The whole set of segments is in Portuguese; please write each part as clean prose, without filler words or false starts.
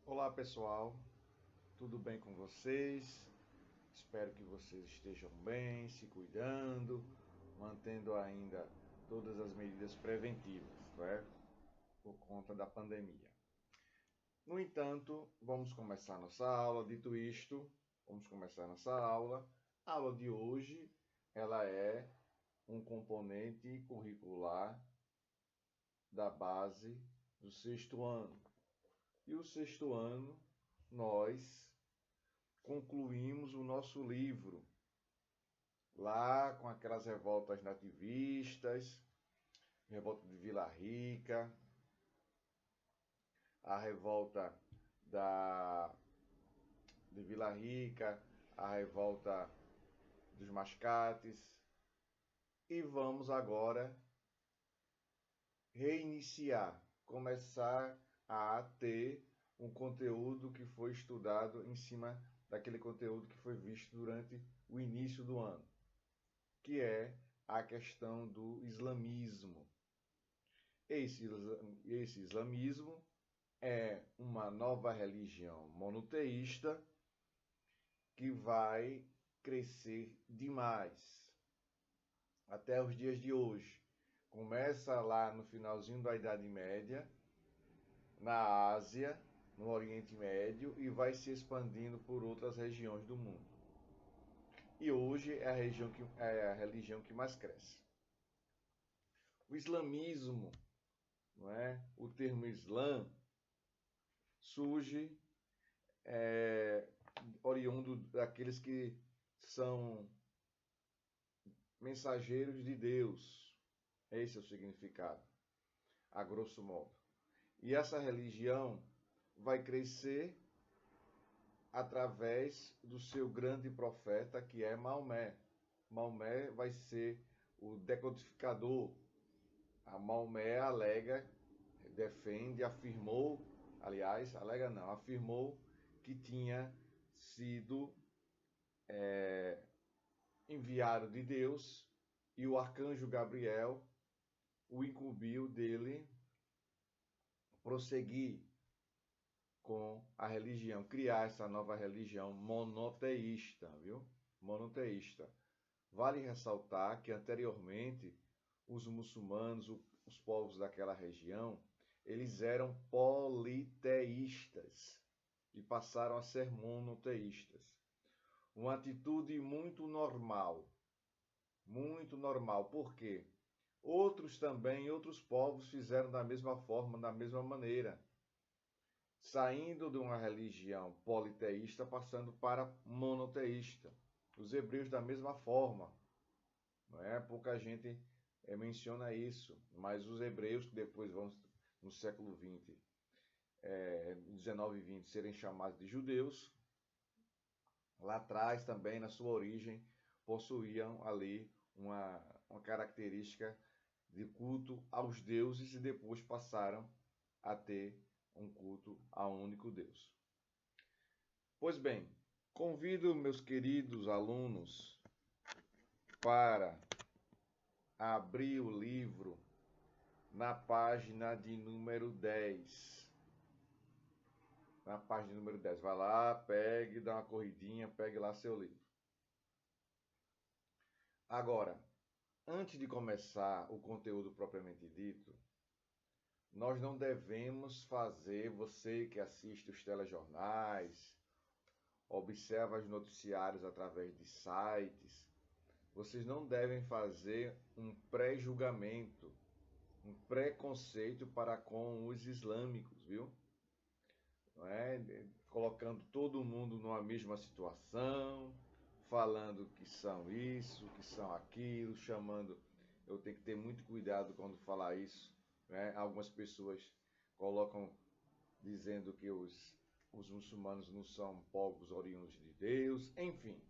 Olá pessoal, tudo bem com vocês? Espero que vocês estejam bem, se cuidando, mantendo ainda todas as medidas preventivas, né? Por conta da pandemia. No entanto, vamos começar nossa aula. Dito isto, vamos começar nossa aula. A aula de hoje, ela é um componente curricular da base do sexto ano. E o sexto ano, nós concluímos o nosso livro lá com aquelas revoltas nativistas, revolta de Vila Rica, a revolta de Vila Rica, a revolta dos Mascates, e vamos agora reiniciar, começar a ter um conteúdo que foi estudado em cima daquele conteúdo que foi visto durante o início do ano, que é a questão do islamismo. Esse islamismo é uma nova religião monoteísta que vai crescer demais até os dias de hoje. Começa lá no finalzinho da Idade Média, na Ásia, no Oriente Médio, e vai se expandindo por outras regiões do mundo. E hoje é a religião que mais cresce. O islamismo, não é? O termo Islã surge oriundo daqueles que são mensageiros de Deus. Esse é o significado, a grosso modo. E essa religião vai crescer através do seu grande profeta, que é Maomé. Maomé vai ser o decodificador. A Maomé alega, defende, afirmou, aliás, alega não, afirmou que tinha sido enviado de Deus e o arcanjo Gabriel o incumbiu dele prosseguir com a religião, criar essa nova religião monoteísta, viu? Monoteísta. Vale ressaltar que anteriormente os muçulmanos, os povos daquela região, eles eram politeístas e passaram a ser monoteístas. Uma atitude muito normal. Muito normal. Por quê? Outros povos fizeram da mesma forma, da mesma maneira. Saindo de uma religião politeísta, passando para monoteísta. Os hebreus da mesma forma. Não é? Pouca gente menciona isso, mas os hebreus que depois vão, no século XX, 19 e 20, serem chamados de judeus, lá atrás também, na sua origem, possuíam ali uma característica de culto aos deuses e depois passaram a ter um culto a um único Deus. Pois bem, convido meus queridos alunos para abrir o livro na página de número 10. Na página número 10. Vai lá, pegue, dá uma corridinha, pegue lá seu livro. Agora, antes de começar o conteúdo propriamente dito, nós não devemos fazer, você que assiste os telejornais, observa os noticiários através de sites, vocês não devem fazer um pré-julgamento, um preconceito para com os islâmicos, viu? Não é? Colocando todo mundo numa mesma situação, falando que são isso, que são aquilo, chamando. Eu tenho que ter muito cuidado quando falar isso. Né? Algumas pessoas colocam dizendo que os muçulmanos não são povos oriundos de Deus, enfim.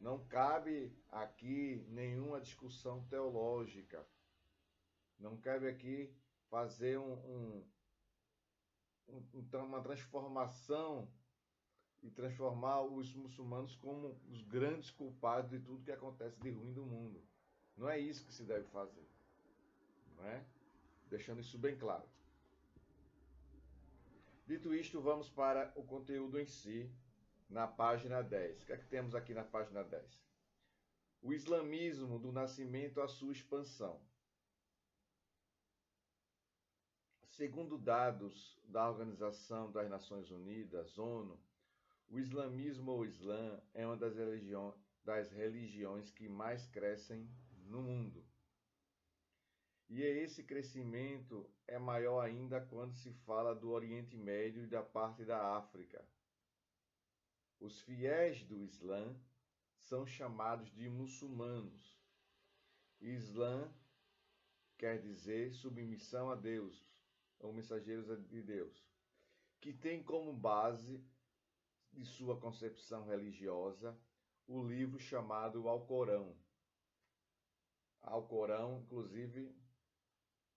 Não cabe aqui nenhuma discussão teológica. Não cabe aqui fazer uma transformação e transformar os muçulmanos como os grandes culpados de tudo que acontece de ruim do mundo. Não é isso que se deve fazer. Não é? Deixando isso bem claro. Dito isto, vamos para o conteúdo em si, na página 10. O que é que temos aqui na página 10? O islamismo do nascimento à sua expansão. Segundo dados da Organização das Nações Unidas, ONU, o islamismo ou Islã é uma das religiões que mais crescem no mundo. E esse crescimento é maior ainda quando se fala do Oriente Médio e da parte da África. Os fiéis do Islã são chamados de muçulmanos. Islã quer dizer submissão a Deus, ou mensageiros de Deus, que tem como base de sua concepção religiosa o livro chamado Alcorão. Alcorão, inclusive,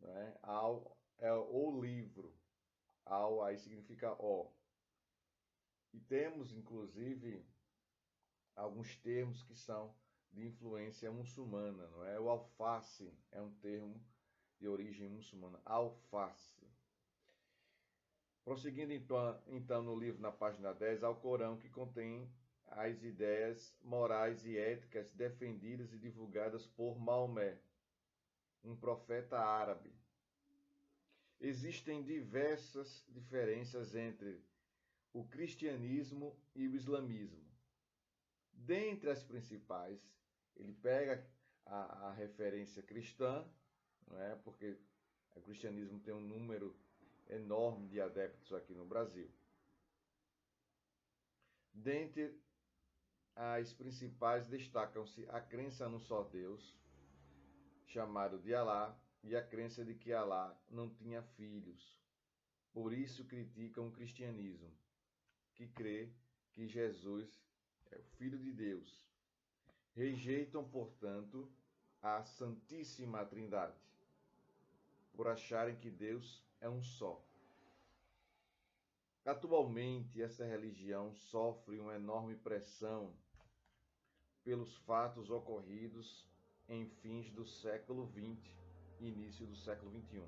né, é o livro. Al aí significa ó. E temos, inclusive, alguns termos que são de influência muçulmana, não é? O alface é um termo de origem muçulmana. Alface. Prosseguindo então no livro, na página 10, Alcorão, que contém as ideias morais e éticas defendidas e divulgadas por Maomé, um profeta árabe. Existem diversas diferenças entre o cristianismo e o islamismo. Dentre as principais, ele pega a referência cristã, não é? Porque o cristianismo tem um número enorme de adeptos aqui no Brasil. Dentre as principais destacam-se a crença no só Deus, chamado de Alá, e a crença de que Alá não tinha filhos. Por isso criticam o cristianismo, que crê que Jesus é o Filho de Deus. Rejeitam, portanto, a Santíssima Trindade, por acharem que Deus é um só. Atualmente, essa religião sofre uma enorme pressão pelos fatos ocorridos em fins do século XX e início do século XXI.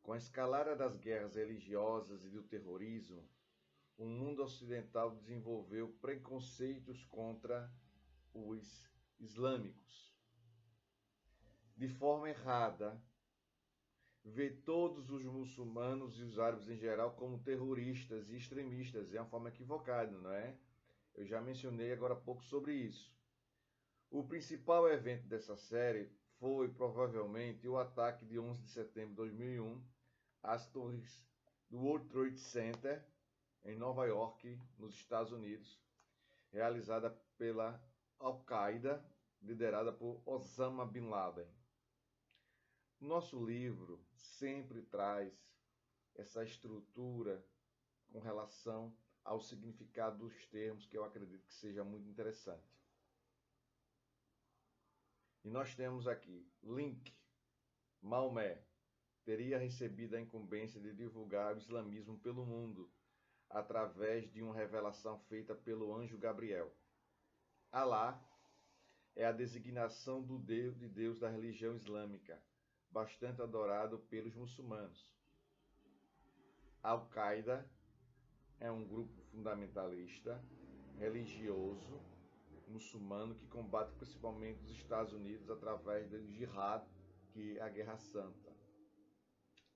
Com a escalada das guerras religiosas e do terrorismo, o mundo ocidental desenvolveu preconceitos contra os islâmicos. De forma errada, vê todos os muçulmanos e os árabes em geral como terroristas e extremistas. É uma forma equivocada, não é? Eu já mencionei agora há pouco sobre isso. O principal evento dessa série foi, provavelmente, o ataque de 11 de setembro de 2001 às torres do World Trade Center, em Nova York, nos Estados Unidos, realizada pela Al-Qaeda, liderada por Osama Bin Laden. Nosso livro sempre traz essa estrutura com relação ao significado dos termos, que eu acredito que seja muito interessante. E nós temos aqui, link, Maomé teria recebido a incumbência de divulgar o islamismo pelo mundo, através de uma revelação feita pelo anjo Gabriel. Alá é a designação do Deus de Deus da religião islâmica, bastante adorado pelos muçulmanos. Al-Qaeda é um grupo fundamentalista, religioso, muçulmano, que combate principalmente os Estados Unidos através do jihad, que é a Guerra Santa.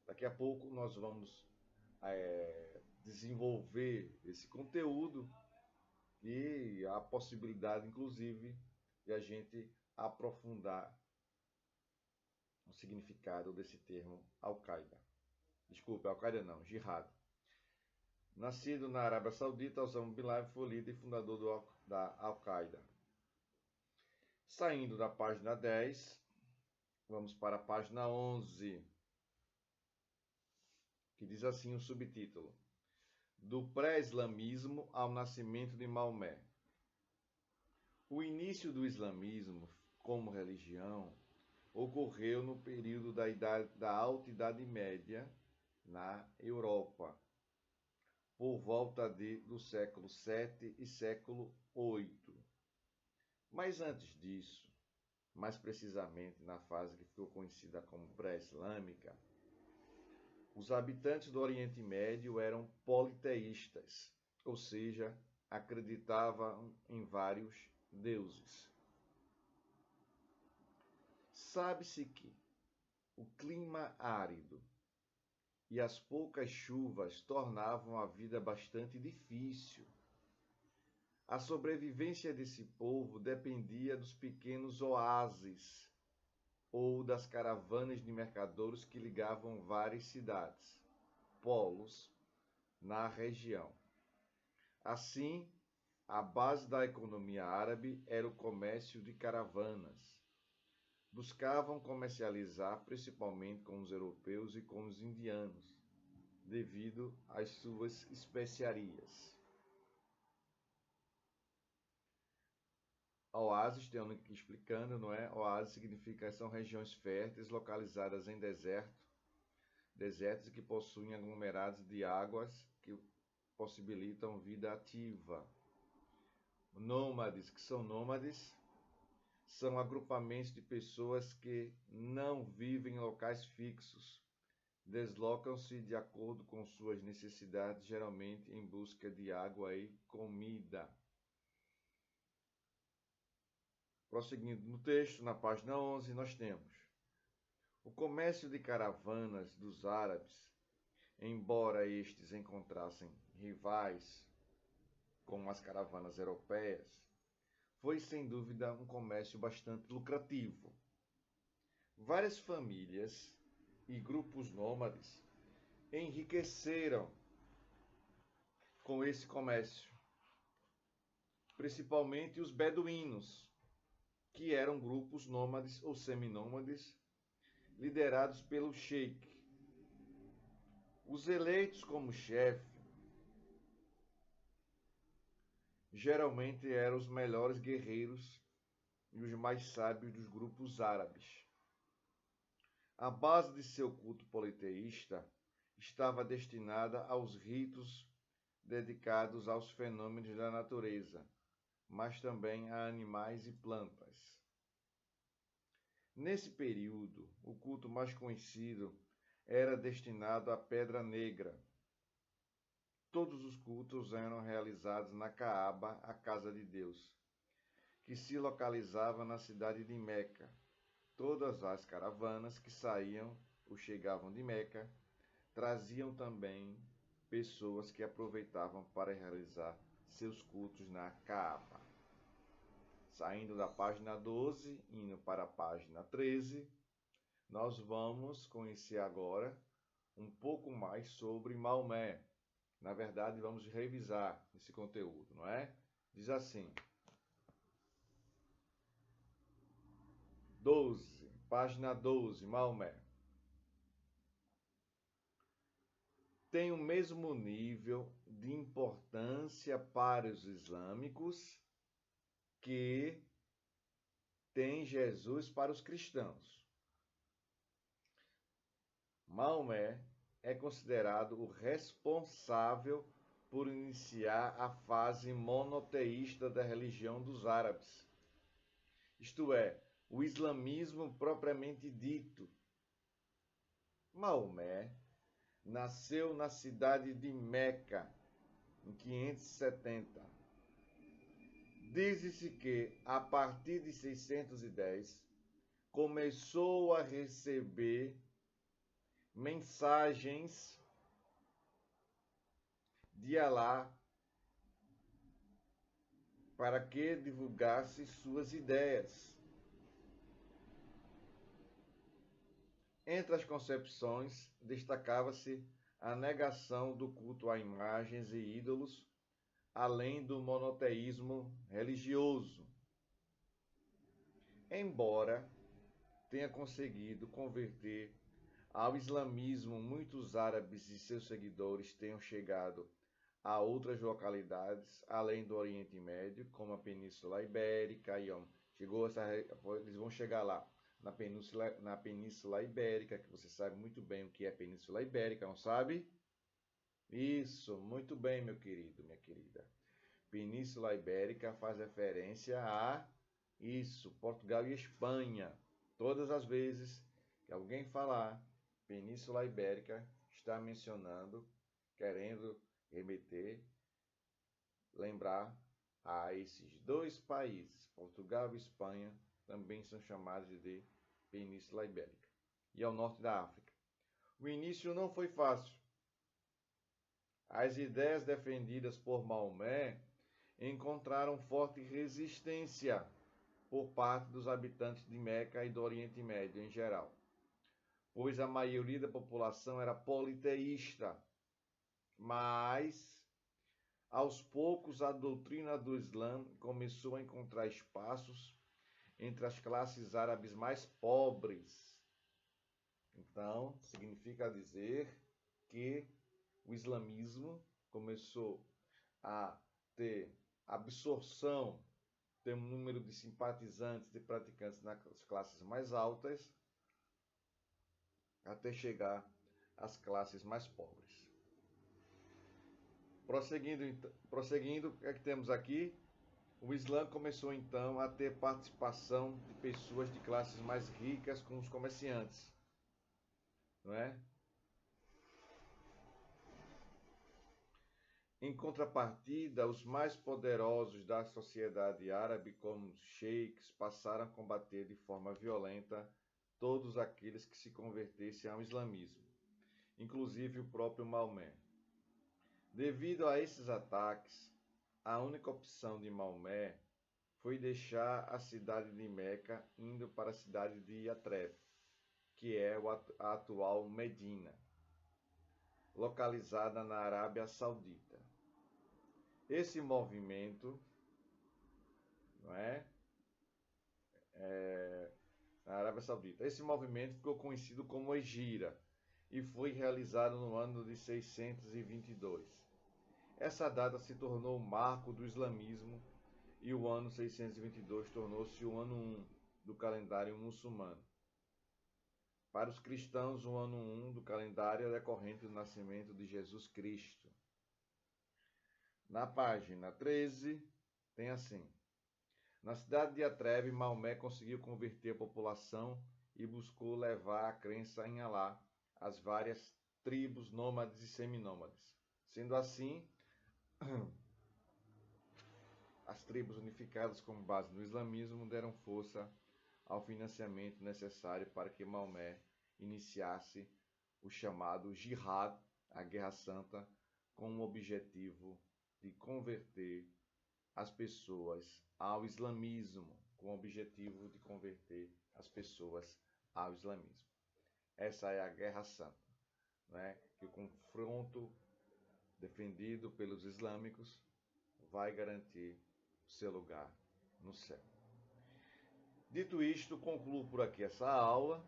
Daqui a pouco nós vamos desenvolver esse conteúdo e a possibilidade, inclusive, de a gente aprofundar o significado desse termo Al-Qaeda. Desculpa, Al-Qaeda não, Jihad. Nascido na Arábia Saudita, Osama Bin Laden foi líder e fundador da Al-Qaeda. Saindo da página 10, vamos para a página 11, que diz assim o subtítulo: Do pré-islamismo ao nascimento de Maomé. O início do islamismo como religião ocorreu no período da Alta Idade Média na Europa, por volta do século VII e século VIII. Mas antes disso, mais precisamente na fase que ficou conhecida como pré-islâmica, Os habitantes do Oriente Médio eram politeístas, ou seja, acreditavam em vários deuses. Sabe-se que o clima árido e as poucas chuvas tornavam a vida bastante difícil. A sobrevivência desse povo dependia dos pequenos oásis ou das caravanas de mercadores que ligavam várias cidades, polos, na região. Assim, a base da economia árabe era o comércio de caravanas. Buscavam comercializar principalmente com os europeus e com os indianos, devido às suas especiarias. Oásis, tem um explicando, não é? Oásis significa são regiões férteis localizadas em desertos que possuem aglomerados de águas que possibilitam vida ativa. Nômades, que são nômades, são agrupamentos de pessoas que não vivem em locais fixos. Deslocam-se de acordo com suas necessidades, geralmente em busca de água e comida. Prosseguindo no texto, na página 11, nós temos o comércio de caravanas dos árabes, embora estes encontrassem rivais com as caravanas europeias, foi sem dúvida um comércio bastante lucrativo. Várias famílias e grupos nômades enriqueceram com esse comércio, principalmente os beduínos, que eram grupos nômades ou seminômades liderados pelo sheik. Os eleitos como chefe geralmente eram os melhores guerreiros e os mais sábios dos grupos árabes. A base de seu culto politeísta estava destinada aos ritos dedicados aos fenômenos da natureza, mas também a animais e plantas. Nesse período, o culto mais conhecido era destinado à Pedra Negra. Todos os cultos eram realizados na Caaba, a casa de Deus, que se localizava na cidade de Meca. Todas as caravanas que saíam ou chegavam de Meca traziam também pessoas que aproveitavam para realizar seus cultos na Caaba. Saindo da página 12, indo para a página 13, nós vamos conhecer agora um pouco mais sobre Maomé. Na verdade, vamos revisar esse conteúdo, não é? Diz assim, 12, página 12, Maomé. Tem o mesmo nível de importância para os islâmicos que tem Jesus para os cristãos. Maomé é considerado o responsável por iniciar a fase monoteísta da religião dos árabes, isto é, o islamismo propriamente dito. Maomé nasceu na cidade de Meca, em 570. Diz-se que, a partir de 610, começou a receber mensagens de Alá para que divulgasse suas ideias. Entre as concepções, destacava-se a negação do culto a imagens e ídolos, além do monoteísmo religioso. Embora tenha conseguido converter ao islamismo, muitos árabes e seus seguidores tenham chegado a outras localidades, além do Oriente Médio, como a Península Ibérica, eles vão chegar lá, na Península Ibérica, que você sabe muito bem o que é Península Ibérica, não sabe? Isso, muito bem, meu querido, minha querida. Península Ibérica faz referência a Portugal e Espanha. Todas as vezes que alguém falar Península Ibérica, está mencionando, querendo remeter, lembrar a esses dois países, Portugal e Espanha, também são chamados de Península Ibérica, e ao norte da África. O início não foi fácil. As ideias defendidas por Maomé encontraram forte resistência por parte dos habitantes de Meca e do Oriente Médio em geral, pois a maioria da população era politeísta. Mas, aos poucos, a doutrina do Islã começou a encontrar espaços entre as classes árabes mais pobres. Então, significa dizer que o islamismo começou a ter absorção, ter um número de simpatizantes e praticantes nas classes mais altas, até chegar às classes mais pobres. Prosseguindo, o que é que temos aqui? O Islã começou então a ter participação de pessoas de classes mais ricas com os comerciantes, não é? Em contrapartida, os mais poderosos da sociedade árabe, como os sheiks, passaram a combater de forma violenta todos aqueles que se convertessem ao islamismo, inclusive o próprio Maomé. Devido a esses ataques, a única opção de Maomé foi deixar a cidade de Meca, indo para a cidade de Yatreb, que é a atual Medina, localizada na Arábia Saudita. Esse movimento, não é? Na Arábia Saudita. Esse movimento ficou conhecido como Hegira e foi realizado no ano de 622. Essa data se tornou o marco do islamismo e o ano 622 tornou-se o ano 1 do calendário muçulmano. Para os cristãos, o ano 1 do calendário é decorrente do nascimento de Jesus Cristo. Na página 13, tem assim: na cidade de Yatreb, Maomé conseguiu converter a população e buscou levar a crença em Alá às várias tribos nômades e seminômades. Sendo assim, as tribos unificadas com base no islamismo deram força ao financiamento necessário para que Maomé iniciasse o chamado Jihad, a Guerra Santa, com o objetivo de converter as pessoas ao islamismo, com o objetivo de converter as pessoas ao islamismo. Essa é a Guerra Santa, né? Que o confronto defendido pelos islâmicos vai garantir o seu lugar no céu. Dito isto, concluo por aqui essa aula.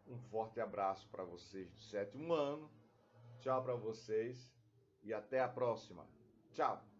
Um forte abraço para vocês do 7º ano. Tchau para vocês e até a próxima. Tchau!